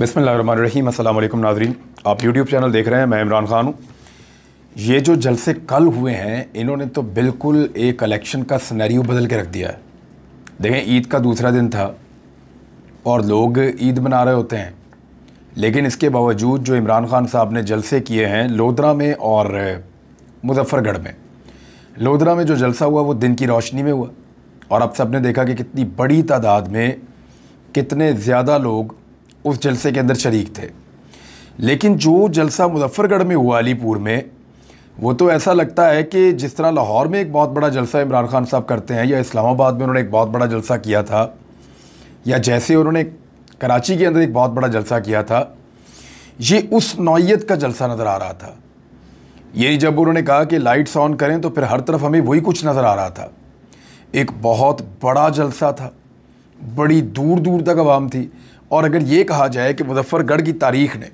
बिस्मिल्लाहिर्रहमानिर्रहीम। अस्सलाम वालेकुम नाज़रीन, आप यूट्यूब चैनल देख रहे हैं। मैं इमरान ख़ान हूँ। ये जो जलसे कल हुए हैं, इन्होंने तो बिल्कुल एक इलेक्शन का सिनेरियो बदल के रख दिया है। देखें, ईद का दूसरा दिन था और लोग ईद मना रहे होते हैं, लेकिन इसके बावजूद जो इमरान ख़ान साहब ने जलसे किए हैं लोधरा में और मुजफ्फरगढ़ में। लोधरा में जो जलसा हुआ वो दिन की रोशनी में हुआ और आप सब ने देखा कि कितनी बड़ी तादाद में कितने ज़्यादा लोग उस जलसे के अंदर शरीक थे। लेकिन जो जलसा मुजफ्फरगढ़ में हुआ अलीपुर में, वो तो ऐसा लगता है कि जिस तरह लाहौर में एक बहुत बड़ा जलसा इमरान ख़ान साहब करते हैं, या इस्लामाबाद में उन्होंने एक बहुत बड़ा जलसा किया था, या जैसे उन्होंने कराची के अंदर एक बहुत बड़ा जलसा किया था, ये उस नौइयत का जलसा नज़र आ रहा था। ये जब उन्होंने कहा कि लाइट्स ऑन करें तो फिर हर तरफ हमें वही कुछ नज़र आ रहा था। एक बहुत बड़ा जलसा था, बड़ी दूर दूर तक आवाम थी। और अगर ये कहा जाए कि मुजफ्फरगढ़ की तारीख़ ने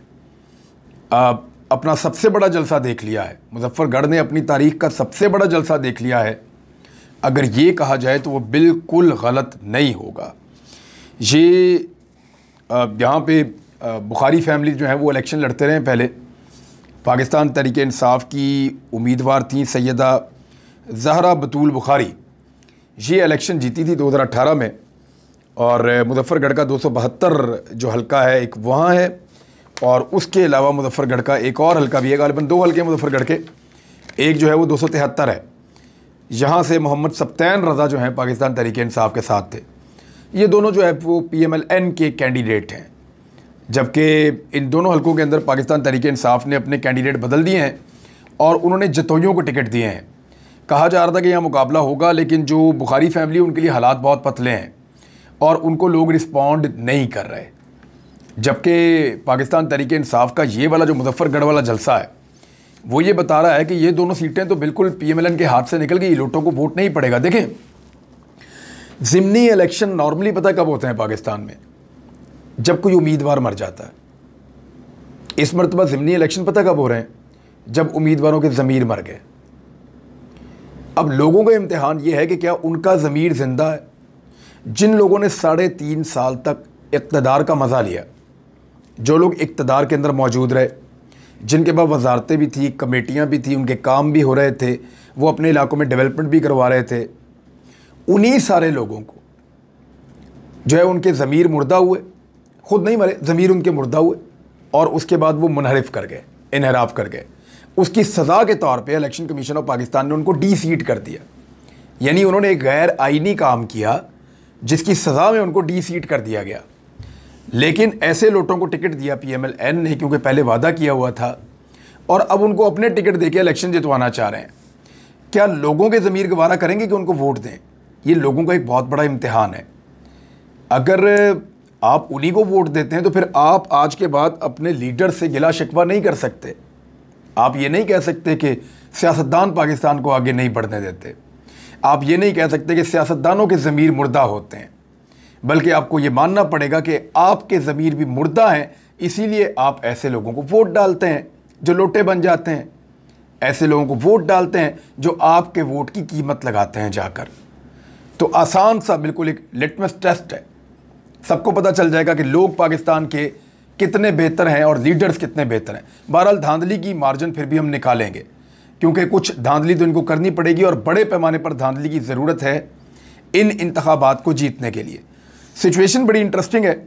अपना सबसे बड़ा जलसा देख लिया है, मुजफ्फरगढ़ ने अपनी तारीख़ का सबसे बड़ा जलसा देख लिया है, अगर ये कहा जाए तो वो बिल्कुल गलत नहीं होगा। ये यहाँ पे बुखारी फैमिली जो है वो इलेक्शन लड़ते रहे। पहले पाकिस्तान तहरीक इंसाफ की उम्मीदवार थी सैयदा ज़हरा बतूल बुखारी। ये इलेक्शन जीती थी 2018 में, और मुजफ्फरगढ़ का 272 जो हलका है एक वहाँ है, और उसके अलावा मुजफ्फरगढ़ का एक और हलका भी है, गालिबन 2 हलके मुजफ्फरगढ़ के, एक जो है वो 273 है। यहाँ से मोहम्मद सब्तैन रज़ा जो हैं पाकिस्तान तहरीक इंसाफ के साथ थे। ये दोनों जो है वो PMLN के कैंडिडेट हैं, जबकि इन दोनों हलकों के अंदर पाकिस्तान तहरीक इंसाफ ने अपने कैंडिडेट बदल दिए हैं और उन्होंने जतोइयों को टिकट दिए हैं। कहा जा रहा था कि यहाँ मुकाबला होगा, लेकिन जो बुखारी फैमिली उनके लिए हालात बहुत पतले हैं और उनको लोग रिस्पॉन्ड नहीं कर रहे। जबकि पाकिस्तान तहरीक इंसाफ का ये वाला जो मुजफ्फरगढ़ वाला जलसा है वो ये बता रहा है कि ये दोनों सीटें तो बिल्कुल PMLN के हाथ से निकल गई, लोगों को वोट नहीं पड़ेगा। देखें, ज़िमनी इलेक्शन नॉर्मली पता कब होते हैं पाकिस्तान में? जब कोई उम्मीदवार मर जाता है। इस मरतबा ज़िमनी इलेक्शन पता कब हो रहे हैं? जब उम्मीदवारों के ज़मीर मर गए। अब लोगों का इम्तिहान ये है कि क्या उनका ज़मीर ज़िंदा है? जिन लोगों ने 3.5 साल तक इक़्तिदार का मज़ा लिया, जो लोग इक़्तिदार के अंदर मौजूद रहे, जिनके पास वजारतें भी थी, कमेटियाँ भी थी, उनके काम भी हो रहे थे, वो अपने इलाकों में डेवलपमेंट भी करवा रहे थे, उन्हीं सारे लोगों को जो है उनके ज़मीर मुर्दा हुए, ख़ुद नहीं मरे, ज़मीर उनके मुर्दा हुए और उसके बाद वो मुनहरिफ कर गए, इनहराफ कर गए। उसकी सज़ा के तौर पे इलेक्शन कमीशन ऑफ पाकिस्तान ने उनको डी-सीट कर दिया। यानी उन्होंने एक गैर आइनी काम किया जिसकी सज़ा में उनको डी-सीट कर दिया गया। लेकिन ऐसे लोगों को टिकट दिया PMLN ने, क्योंकि पहले वादा किया हुआ था, और अब उनको अपने टिकट देके इलेक्शन जितवाना चाह रहे हैं। क्या लोगों के ज़मीर गवारा करेंगे कि उनको वोट दें? ये लोगों का एक बहुत बड़ा इम्तिहान है। अगर आप उन्हीं को वोट देते हैं तो फिर आप आज के बाद अपने लीडर से गिला शिकवा नहीं कर सकते। आप ये नहीं कह सकते कि सियासतदान पाकिस्तान को आगे नहीं बढ़ने देते। आप ये नहीं कह सकते कि सियासतदानों के ज़मीर मुर्दा होते हैं, बल्कि आपको ये मानना पड़ेगा कि आपके ज़मीर भी मुर्दा हैं, इसीलिए आप ऐसे लोगों को वोट डालते हैं जो लोटे बन जाते हैं, ऐसे लोगों को वोट डालते हैं जो आपके वोट की कीमत लगाते हैं जाकर। तो आसान सा बिल्कुल एक लिटमस टेस्ट है, सबको पता चल जाएगा कि लोग पाकिस्तान के कितने बेहतर हैं और लीडर्स कितने बेहतर हैं। बहरहाल धांधली की मार्जिन फिर भी हम निकालेंगे, क्योंकि कुछ धांधली तो इनको करनी पड़ेगी और बड़े पैमाने पर धांधली की ज़रूरत है इन इंतखाबात को जीतने के लिए। सिचुएशन बड़ी इंटरेस्टिंग है,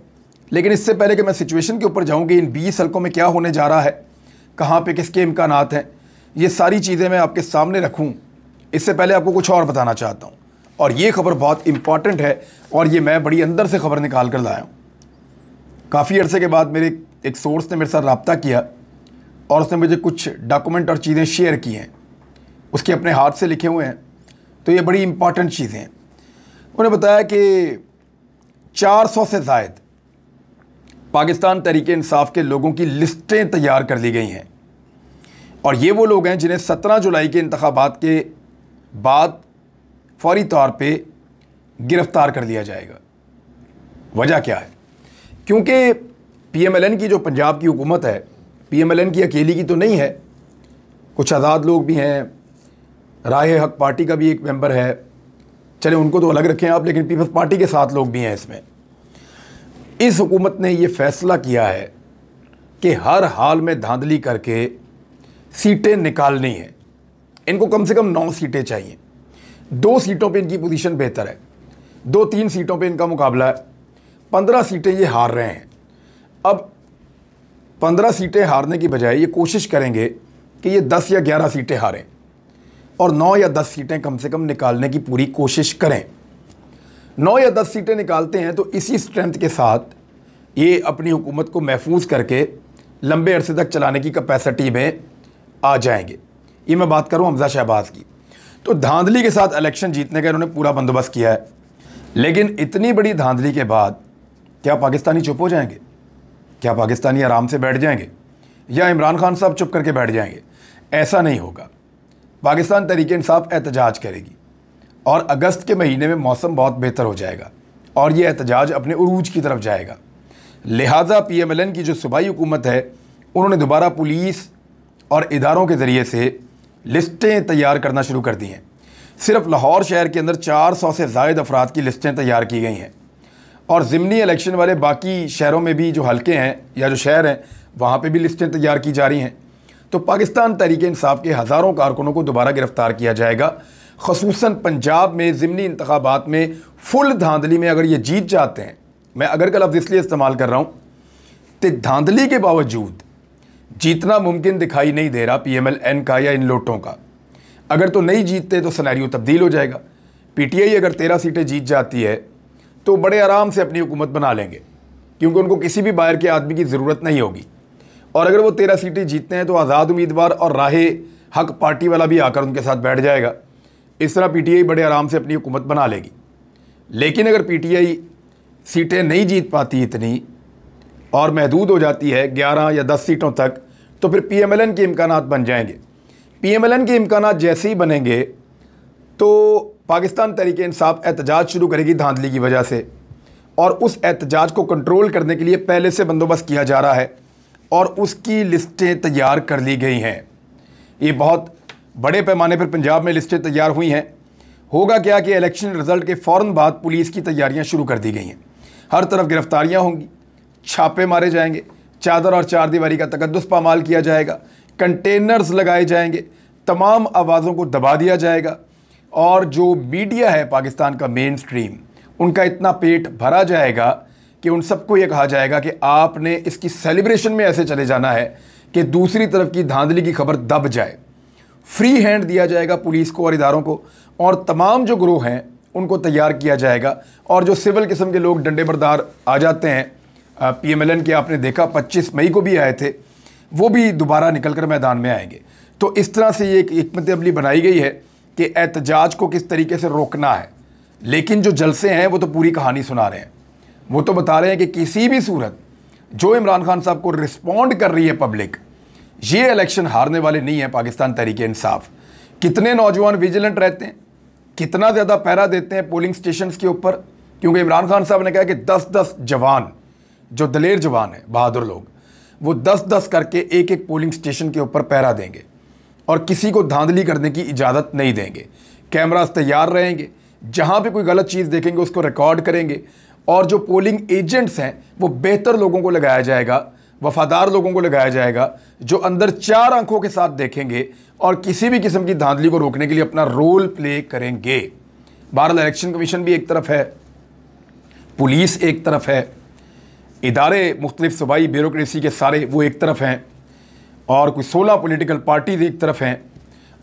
लेकिन इससे पहले कि मैं सिचुएशन के ऊपर जाऊँ कि इन 20 हलकों में क्या होने जा रहा है, कहाँ पे किसके इम्कानात हैं, ये सारी चीज़ें मैं आपके सामने रखूँ, इससे पहले आपको कुछ और बताना चाहता हूँ। और ये खबर बहुत इंपॉर्टेंट है और ये मैं बड़ी अंदर से खबर निकाल कर लाया हूँ। काफ़ी अरसे के बाद मेरे एक सोर्स ने मेरे साथ रब्ता किया और उसने मुझे कुछ डॉक्यूमेंट और चीज़ें शेयर की हैं, उसके अपने हाथ से लिखे हुए हैं, तो ये बड़ी इंपॉर्टेंट चीज़ें हैं। उन्होंने बताया कि 400 से ज़ायद पाकिस्तान तहरीक इंसाफ के लोगों की लिस्टें तैयार कर ली गई हैं, और ये वो लोग हैं जिन्हें 17 जुलाई के इंतखाबात के बाद फौरी तौर पे गिरफ़्तार कर लिया जाएगा। वजह क्या है? क्योंकि PMLN की जो पंजाब की हुकूमत है, PMLN की अकेली की तो नहीं है, कुछ आज़ाद लोग भी हैं, राय हक पार्टी का भी एक मेंबर है, चले उनको तो अलग रखें आप, लेकिन पीपल्स पार्टी के साथ लोग भी हैं इसमें। इस हुकूमत ने ये फ़ैसला किया है कि हर हाल में धांधली करके सीटें निकालनी है। इनको कम से कम 9 सीटें चाहिए। 2 सीटों पे इनकी पोजीशन बेहतर है, 2-3 सीटों पे इनका मुकाबला है। 15 सीटें ये हार रहे हैं। अब 15 सीटें हारने की बजाय ये कोशिश करेंगे कि ये 10 या 11 सीटें हारें और 9 या 10 सीटें कम से कम निकालने की पूरी कोशिश करें। 9 या 10 सीटें निकालते हैं तो इसी स्ट्रेंथ के साथ ये अपनी हुकूमत को महफूज करके लंबे अरसे तक चलाने की कैपेसिटी में आ जाएंगे। ये मैं बात करूं हमजा शहबाज की। तो धांधली के साथ इलेक्शन जीतने का इन्होंने पूरा बंदोबस्त किया है, लेकिन इतनी बड़ी धांधली के बाद क्या पाकिस्तानी चुप हो जाएंगे? क्या पाकिस्तानी आराम से बैठ जाएंगे या इमरान खान साहब चुप करके बैठ जाएंगे? ऐसा नहीं होगा। पाकिस्तान तहरीक इंसाफ एहतजाज करेगी और अगस्त के महीने में मौसम बहुत बेहतर हो जाएगा और ये एहतजाज अपने उरूज की तरफ जाएगा। लिहाजा PMLN की जो सूबाई हुकूमत है उन्होंने दोबारा पुलिस और इदारों के ज़रिए से लिस्टें तैयार करना शुरू कर दी हैं। सिर्फ लाहौर शहर के अंदर 400 से ज़ायद अफराद की लिस्टें तैयार की गई हैं और ज़िमनी इलेक्शन वाले बाकी शहरों में भी जो हलके हैं या जो शहर हैं वहाँ पे भी लिस्टें तैयार की जा रही हैं। तो पाकिस्तान तहरीक इंसाफ के हज़ारों कारकुनों को दोबारा गिरफ़्तार किया जाएगा। ख़ुसूसन पंजाब में ज़िमनी इंतखाबात में फुल धांधली में अगर ये जीत जाते हैं, मैं अगर का लफ्ज़ इसलिए इस्तेमाल कर रहा हूँ तो धांधली के बावजूद जीतना मुमकिन दिखाई नहीं दे रहा PMLN का या इन लोटों का। अगर तो नहीं जीतते तो सिनेरियो तब्दील हो जाएगा। PTI अगर 13 सीटें जीत जाती है तो बड़े आराम से अपनी हुकूमत बना लेंगे, क्योंकि उनको किसी भी बाहर के आदमी की ज़रूरत नहीं होगी। और अगर वो 13 सीटें जीतते हैं तो आज़ाद उम्मीदवार और राहे हक पार्टी वाला भी आकर उनके साथ बैठ जाएगा। इस तरह PTI बड़े आराम से अपनी हुकूमत बना लेगी। लेकिन अगर PTI सीटें नहीं जीत पाती इतनी और महदूद हो जाती है 11 या 10 सीटों तक, तो फिर PMLN के इम्कानात बन जाएंगे। PMLN के इम्कानात जैसे ही बनेंगे तो पाकिस्तान तहरीक इंसाफ एहतजाज शुरू करेगी धांधली की वजह से, और उस एहतजाज को कंट्रोल करने के लिए पहले से बंदोबस्त किया जा रहा है और उसकी लिस्टें तैयार कर ली गई हैं। ये बहुत बड़े पैमाने पर पंजाब में लिस्टें तैयार हुई हैं। होगा क्या कि इलेक्शन रिज़ल्ट के फ़ौरन बाद पुलिस की तैयारियां शुरू कर दी गई हैं। हर तरफ गिरफ्तारियां होंगी, छापे मारे जाएंगे, चादर और चारदीवारी का तकद्दुस पामाल किया जाएगा, कंटेनर्स लगाए जाएंगे, तमाम आवाज़ों को दबा दिया जाएगा और जो मीडिया है पाकिस्तान का मेन स्ट्रीम, उनका इतना पेट भरा जाएगा कि उन सबको ये कहा जाएगा कि आपने इसकी सेलिब्रेशन में ऐसे चले जाना है कि दूसरी तरफ की धांधली की खबर दब जाए। फ्री हैंड दिया जाएगा पुलिस को और इदारों को, और तमाम जो ग्रोह हैं उनको तैयार किया जाएगा। और जो सिविल किस्म के लोग डंडे बरदार आ जाते हैं, PMLN के आपने देखा 25 मई को भी आए थे, वो भी दोबारा निकल कर मैदान में आएंगे। तो इस तरह से ये एक हिकमत अमली बनाई गई है कि एहतजाज को किस तरीके से रोकना है। लेकिन जो जलसे हैं वो तो पूरी कहानी सुना रहे हैं। वो तो बता रहे हैं कि किसी भी सूरत जो इमरान खान साहब को रिस्पॉन्ड कर रही है पब्लिक, ये इलेक्शन हारने वाले नहीं है पाकिस्तान तहरीक इंसाफ। कितने नौजवान विजिलेंट रहते हैं, कितना ज़्यादा पहरा देते हैं पोलिंग स्टेशंस के ऊपर, क्योंकि इमरान खान साहब ने कहा कि 10-10 जवान, जो दलेर जवान हैं, बहादुर लोग, वो 10-10 करके एक पोलिंग स्टेशन के ऊपर पहरा देंगे और किसी को धांधली करने की इजाज़त नहीं देंगे। कैमरास तैयार रहेंगे, जहाँ पे कोई गलत चीज़ देखेंगे उसको रिकॉर्ड करेंगे। और जो पोलिंग एजेंट्स हैं वो बेहतर लोगों को लगाया जाएगा, वफादार लोगों को लगाया जाएगा, जो अंदर 4 आंखों के साथ देखेंगे और किसी भी किस्म की धांधली को रोकने के लिए अपना रोल प्ले करेंगे। बहरहाल इलेक्शन कमीशन भी एक तरफ है, पुलिस एक तरफ है, इदारे मुख्तलिफ सूबाई ब्यूरोक्रेसी के सारे वो एक तरफ हैं, और कोई 16 पॉलिटिकल पार्टीज एक तरफ हैं,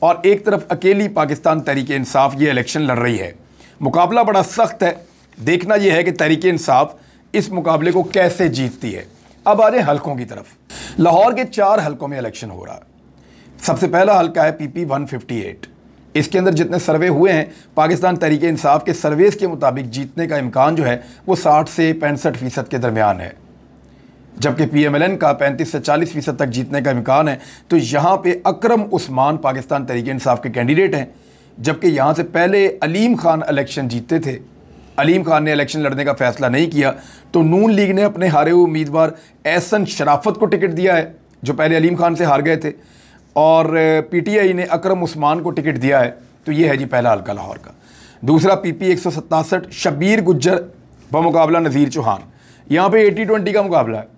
और एक तरफ अकेली पाकिस्तान तहरीक इंसाफ ये इलेक्शन लड़ रही है। मुकाबला बड़ा सख्त है। देखना यह है कि तहरीक इंसाफ इस मुकाबले को कैसे जीतती है। अब आ जाए हलकों की तरफ। लाहौर के 4 हलकों में इलेक्शन हो रहा है। सबसे पहला हलका है PP 158। इसके अंदर जितने सर्वे हुए हैं, पाकिस्तान तहरीक इंसाफ के सर्वेस के मुताबिक जीतने का इम्कान जो है वो 60 से 65% के दरमियान है, जबकि PMLN का 35 से 40% तक जीतने का इम्कान है। तो यहाँ पे अकरम उस्मान पाकिस्तान तहरीक इंसाफ के कैंडिडेट हैं, जबकि यहाँ से पहले अलीम खान इलेक्शन जीतते थे। अलीम खान ने इलेक्शन लड़ने का फ़ैसला नहीं किया, तो नून लीग ने अपने हारे हुए उम्मीदवार एहसन शराफत को टिकट दिया है, जो पहले अलीम खान से हार गए थे, और PTI ने अकरम उस्मान को टिकट दिया है। तो ये है जी पहला हल्का लाहौर का। दूसरा PP 167 शब्बीर गुज्जर बमुकाबला नज़ीर चौहान। यहाँ पे 80-20 का मुकाबला है।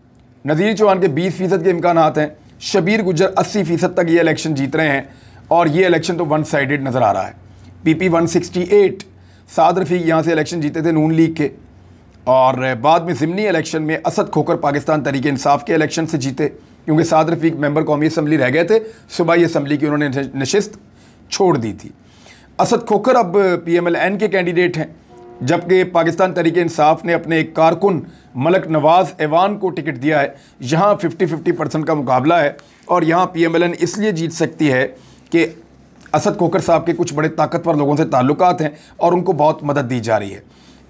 नज़ीर चौहान के 20% के इम्कानात हैं, शबीर गुज्जर 80% तक ये इलेक्शन जीत रहे हैं और ये इलेक्शन तो वन साइडेड नज़र आ रहा है। PP 168, साद रफ़ीक यहाँ से इलेक्शन जीते थे नून लीग के, और बाद में ज़िमनी इलेक्शन में असद खोकर पाकिस्तान तहरीक इंसाफ के इलेक्शन से जीते, क्योंकि साद रफ़ीक मेंबर कौमी असम्बली रह गए थे, सूबाई असम्बली की उन्होंने नशिस्त छोड़ दी थी। असद खोकर अब PMLN के कैंडिडेट हैं, जबकि पाकिस्तान तहरीक इंसाफ ने अपने एक कारकुन मलक नवाज़ ऐवान को टिकट दिया है। यहाँ 50-50% का मुकाबला है और यहाँ PMLN इसलिए जीत सकती है कि असद खोकर साहब के कुछ बड़े ताकतवर लोगों से ताल्लुकात हैं और उनको बहुत मदद दी जा रही है।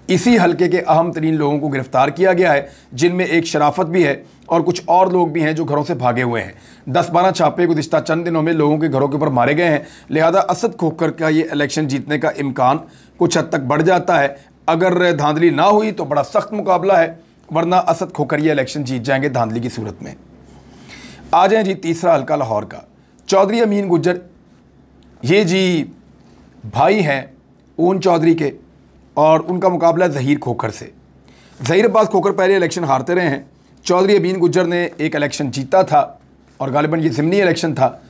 इसी हलके के अहम तरीन लोगों को गिरफ्तार किया गया है, जिनमें एक शराफत भी है और कुछ और लोग भी हैं जो घरों से भागे हुए हैं। 10-12 छापे गुज़िश्ता चंद दिनों में लोगों के घरों के ऊपर मारे गए हैं। लिहाजा असद खोकर का ये इलेक्शन जीतने का इम्कान कुछ हद तक बढ़ जाता है। अगर धांधली ना हुई तो बड़ा सख्त मुकाबला है, वरना असद खोकर ये इलेक्शन जीत जाएंगे धांधली की सूरत में। आ जाए जी तीसरा हल्का लाहौर का। चौधरी अमीन गुज्जर, ये जी भाई हैं ऊन चौधरी के, और उनका मुकाबला ज़हीर खोकर से। ज़हीर अब्बास खोकर पहले इलेक्शन हारते रहे हैं। चौधरी अमीन गुज्जर ने एक इलेक्शन जीता था और गालिबन ये ज़िमनी इलेक्शन था,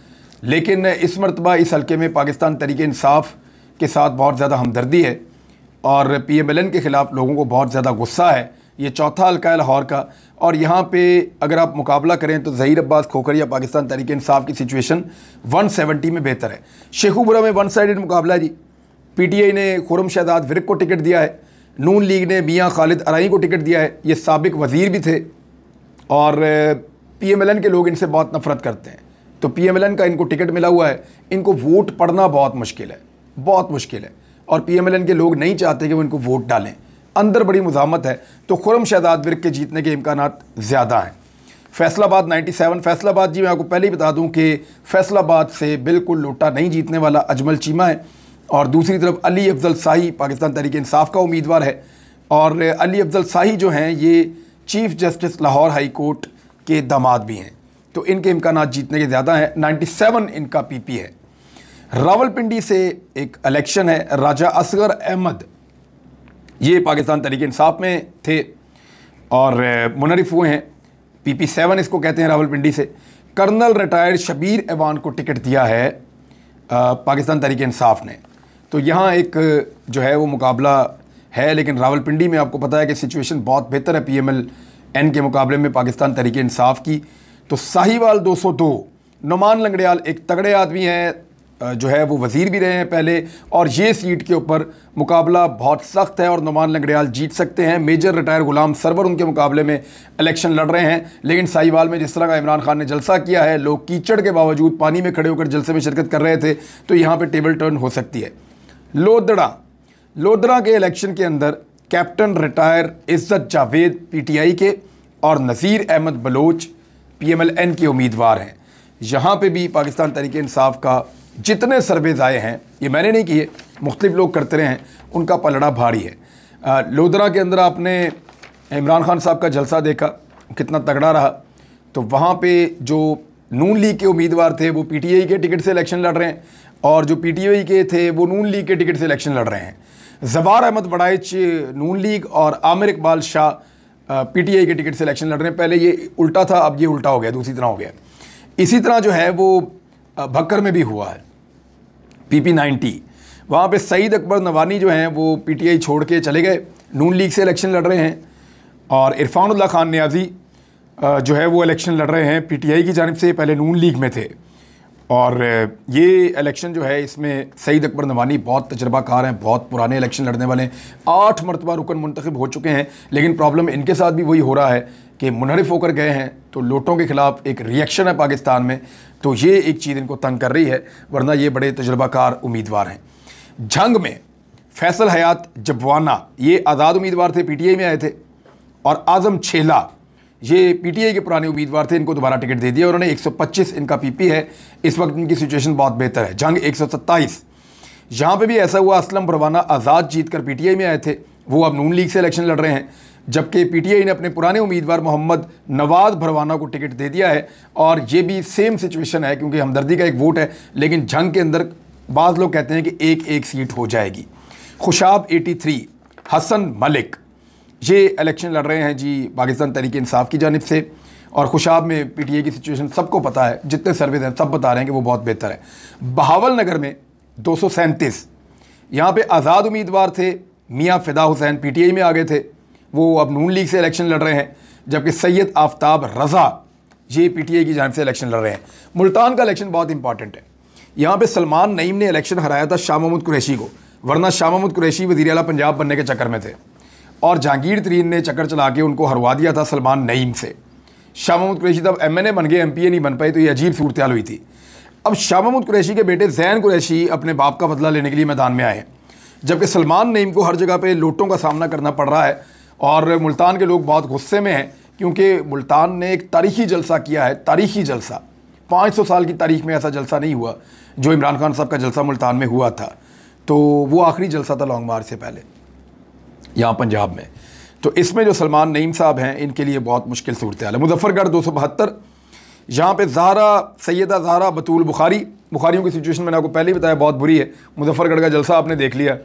लेकिन इस मरतबा इस हल्के में पाकिस्तान तहरीक इंसाफ के साथ बहुत ज़्यादा हमदर्दी है और PMLN के ख़िलाफ़ लोगों को बहुत ज़्यादा गुस्सा है। ये चौथा हल्का है लाहौर का, और यहाँ पे अगर आप मुकाबला करें तो ज़हीर अब्बास खोकर या पाकिस्तान तहरीक इंसाफ की सिचुएशन 170 में बेहतर है। शेखुपुरा में वन साइडेड मुकाबला है जी। PTI ने खुरम शहजाद विरक को टिकट दिया है, नून लीग ने मियाँ खालिद अराई को टिकट दिया है। ये साबिक वज़ीर भी थे और PMLN के लोग इनसे बहुत नफ़रत करते हैं, तो PMLN का इनको टिकट मिला हुआ है। इनको वोट पढ़ना बहुत मुश्किल है, बहुत मुश्किल है, और PMLN के लोग नहीं चाहते कि वो इनको वोट डालें। अंदर बड़ी मुज़ामत है, तो खुरम शहजाद विरक के जीतने के इम्कानात ज़्यादा हैं। फैसलाबाद 97, फैसलाबाद जी मैं आपको पहले ही बता दूं कि फैसलाबाद से बिल्कुल लोटा नहीं जीतने वाला अजमल चीमा है, और दूसरी तरफ अली अफजल शाही पाकिस्तान तहरीक इंसाफ का उम्मीदवार है। और अली अफजल शाही जो हैं ये chief justice Lahore high court के दामाद भी हैं, तो इनके इम्कानात जीतने के ज़्यादा हैं। 97 इनका PP है। रावलपिंडी से एक इलेक्शन है, राजा असगर अहमद ये पाकिस्तान तहरीक इंसाफ में थे और मुनरिफ हुए हैं। PP 7 इसको कहते हैं रावलपिंडी से। कर्नल रिटायर्ड शबीर ऐवान को टिकट दिया है पाकिस्तान तहरीक इंसाफ ने। तो यहाँ एक जो है वो मुकाबला है, लेकिन रावलपिंडी में आपको पता है कि सिचुएशन बहुत बेहतर है PMLN के मुकाबले में पाकिस्तान तहरीक इंसाफ की। तो साहिवाल 202, नुमान लंगड़ियाल एक तगड़े आदमी हैं, जो है वो वज़ीर भी रहे हैं पहले, और ये सीट के ऊपर मुकाबला बहुत सख्त है और नुमान लंगड़ियाल जीत सकते हैं। मेजर रिटायर गुलाम सरवर उनके मुकाबले में इलेक्शन लड़ रहे हैं, लेकिन साहिवाल में जिस तरह का इमरान खान ने जलसा किया है, लोग कीचड़ के बावजूद पानी में खड़े होकर जलसे में शिरकत कर रहे थे, तो यहाँ पर टेबल टर्न हो सकती है। लोधड़ा के इलेक्शन के अंदर कैप्टन रिटायर इज़्ज़त जावेद PTI के और नज़ीर अहमद बलोच PMLN के उम्मीदवार हैं। यहाँ पे भी पाकिस्तान तहरीक इंसाफ का जितने सर्वेज आए हैं, ये मैंने नहीं किए, मुख्तलिफ लोग करते रहे हैं, उनका पलड़ा भारी है। लोधड़ा के अंदर आपने इमरान खान साहब का जलसा देखा कितना तगड़ा रहा, तो वहाँ पे जो नून लीग के उम्मीदवार थे वो PTI के टिकट से इलेक्शन लड़ रहे हैं, और जो PTI के थे वो नून लीग के टिकट से इलेक्शन लड़ रहे हैं। ज़वार अहमद बड़ाइच नून लीग और आमिर इकबाल शाह PTI के टिकट से इलेक्शन लड़ रहे हैं। पहले ये उल्टा था, अब ये उल्टा हो गया, दूसरी तरह हो गया। इसी तरह जो है वो भक्कर में भी हुआ है PP 90, वहाँ पे सईद अकबर नवानी जो हैं वो PTI छोड़ के चले गए, नून लीग से इलेक्शन लड़ रहे हैं, और इरफानुल्लाह खान नियाज़ी जो है वो इलेक्शन लड़ रहे हैं PTI की जानिब से, पहले नून लीग में थे। और ये इलेक्शन जो है इसमें सईद अकबर नवानी बहुत तजर्बाकार हैं, बहुत पुराने इलेक्शन लड़ने वाले हैं, 8 मरतबा रुकन मुंतखब हो चुके हैं, लेकिन प्रॉब्लम इनके साथ भी वही हो रहा है कि मुनहरिफ होकर गए हैं, तो लोटों के ख़िलाफ़ एक रिएक्शन है पाकिस्तान में, तो ये एक चीज़ इनको तंग कर रही है, वरना ये बड़े तजर्बाकार उम्मीदवार हैं। झंग में फैसल हयात जबवाना ये आज़ाद उम्मीदवार थे, PTI में आए थे, और आज़म छेला ये PTI के पुराने उम्मीदवार थे, इनको दोबारा टिकट दे दिया उन्होंने। 125 इनका PP है, इस वक्त इनकी सिचुएशन बहुत बेहतर है। जंग 127, यहाँ पे भी ऐसा हुआ, असलम भरवाना आज़ाद जीत कर PTI में आए थे, वो अब नून लीग से इलेक्शन लड़ रहे हैं, जबकि PTI ने अपने पुराने उम्मीदवार मोहम्मद नवाज भरवाना को टिकट दे दिया है। और ये भी सेम सिचुएशन है, क्योंकि हमदर्दी का एक वोट है, लेकिन जंग के अंदर बाज़ लोग कहते हैं कि एक सीट हो जाएगी। खुशाब 83, हसन मलिक ये इलेक्शन लड़ रहे हैं जी पाकिस्तान तहरीक इंसाफ की जानिब से, और खुशाब में पीटीआई की सिचुएशन सबको पता है, जितने सर्वे हैं सब बता रहे हैं कि वो बहुत बेहतर है। बहावल नगर में 237, यहाँ पे आज़ाद उम्मीदवार थे, मियाँ फ़िदा हुसैन पीटीआई में आ गए थे, वो अब नून लीग से इलेक्शन लड़ रहे हैं, जबकि सैयद आफ्ताब रज़ा ये पीटीआई की जानिब से इलेक्शन लड़ रहे हैं। मुल्तान का इलेक्शन बहुत इंपॉर्टेंट है। यहाँ पे सलमान नईम ने इलेक्शन हराया था शाह महमूद कुरैशी को, वरना शाह महमूद कुरैशी वज़ीर आला पंजाब बनने के चक्कर में थे, और जहांगीर तरीन ने चक्कर चला के उनको हरवा दिया था सलमान नईम से। शाह महमूद कुरैशी तब एमएनए बन गए, एमपीए नहीं बन पाए, तो ये अजीब सूरत हाल हुई थी। अब शाह महमूद कुरैशी के बेटे ज़ैन कुरैशी अपने बाप का बदला लेने के लिए मैदान में आए हैं, जबकि सलमान नईम को हर जगह पे लोटों का सामना करना पड़ रहा है। और मुल्तान के लोग बहुत गुस्से में हैं, क्योंकि मुल्तान ने एक तारीखी जलसा किया है, तारीखी जलसा। 500 साल की तारीख में ऐसा जलसा नहीं हुआ जो इमरान खान साहब का जलसा मुल्तान में हुआ था। तो वो आखिरी जलसा था लॉन्ग मार्च से पहले यहाँ पंजाब में। तो इसमें जो सलमान नईम साहब हैं, इनके लिए बहुत मुश्किल सूरत हाल है। मुजफ्फरगढ़ 272, यहाँ पे सैयदा ज़हरा बतूल बुखारियों की सिचुएशन मैंने आपको पहले ही बताया बहुत बुरी है। मुजफ्फरगढ़ का जलसा आपने देख लिया,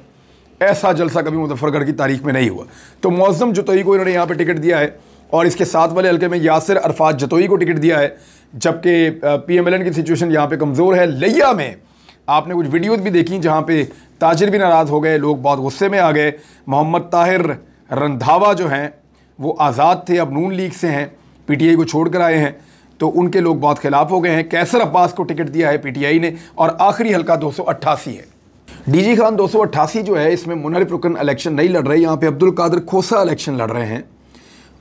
ऐसा जलसा कभी मुजफ्फरगढ़ की तारीख में नहीं हुआ। तो मौज़म जतोई को इन्होंने यहाँ पे टिकट दिया है, और इसके साथ वाले हल्के में यासिर अरफात जतोई को टिकट दिया है, जबकि पीएमएलएन की सिचुएशन यहाँ पे कमज़ोर है। लिया में आपने कुछ वीडियोज़ भी देखी जहाँ पे ताजिर भी नाराज़ हो गए, लोग बहुत गुस्से में आ गए। मोहम्मद ताहिर रंधावा जो हैं वो आज़ाद थे, अब नून लीग से हैं, पीटीआई को छोड़ कर आए हैं, तो उनके लोग बहुत खिलाफ हो गए हैं। कैसर अब्बास को टिकट दिया है पीटीआई ने, और आखिरी हल्का 288 है। डीजी खान 288 जो है, इसमें मुनहरिफ रुकन इलेक्शन नहीं लड़ रहे, यहाँ पे अब्दुल कादिर खोसा इलेक्शन लड़ रहे हैं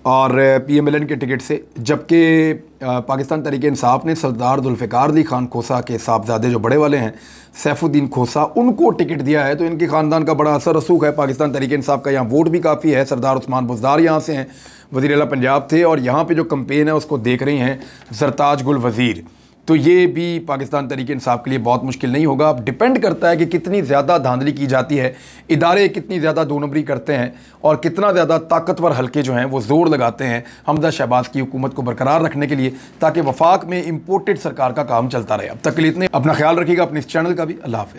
और पीएमएलएन के टिकट से, जबकि पाकिस्तान तहरीक इंसाफ ने सरदार जुल्फ़िकार अली खान खोसा के साहबजादे जो बड़े वाले हैं सैफुद्दीन खोसा, उनको टिकट दिया है। तो इनके ख़ानदान का बड़ा असर रसूख है पाकिस्तान तहरीक इंसाफ का, यहाँ वोट भी काफ़ी है। सरदार उस्मान बुज़दार यहाँ से हैं, वज़ीर आला पंजाब थे, और यहाँ पे जो कैंपेन है उसको देख रही हैं ज़रताज गुल वज़ीर। तो ये भी पाकिस्तान तहरीक इंसाफ के लिए बहुत मुश्किल नहीं होगा। अब डिपेंड करता है कि कितनी ज़्यादा धांधली की जाती है, इदारे कितनी ज़्यादा दो नंबरी करते हैं, और कितना ज़्यादा ताकतवर हल्के जो हैं वो ज़ोर लगाते हैं हमजा शहबाज की हुकूमत को बरकरार रखने के लिए, ताकि वफाक में इम्पोर्टेड सरकार का काम चलता रहे। अब तक के लिए इतने, अपना ख्याल रखिएगा, अपने इस चैनल का भी। अल्लाह हाफ़िज़।